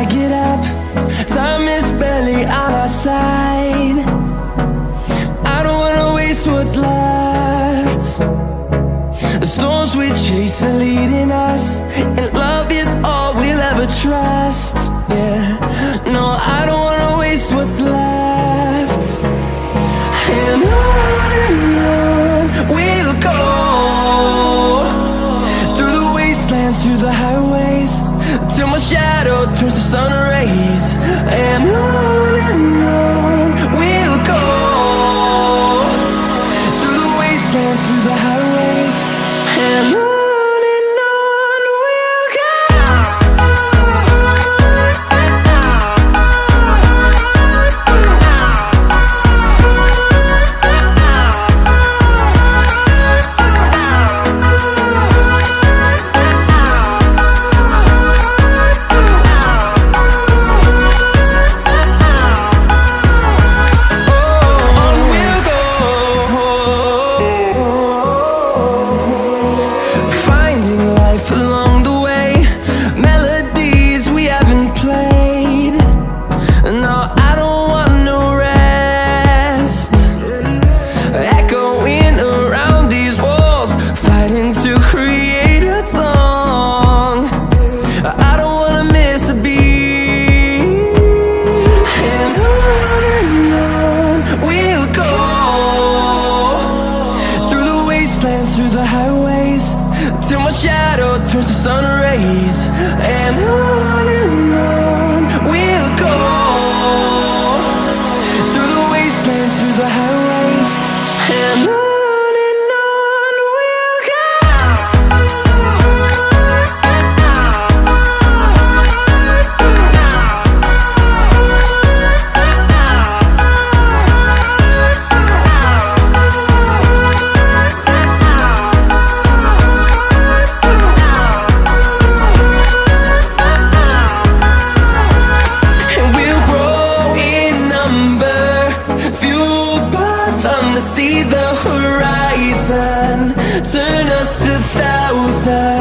I get up, time is barely on our side. I don't wanna waste what's left. The storms we chase are leading us, and love is all we'll ever trust. Yeah, no, I don't wanna waste what's left. And on we'll go, through the wastelands, through the highways, till my shadow turns to sun rays. And on we'll go, through the wastelands, through the highways, and on. Through the highways, till my shadow turns to sun rays. And on we'll go, through the wastelands, through the highways, and on. See the horizon, turn us to thousands.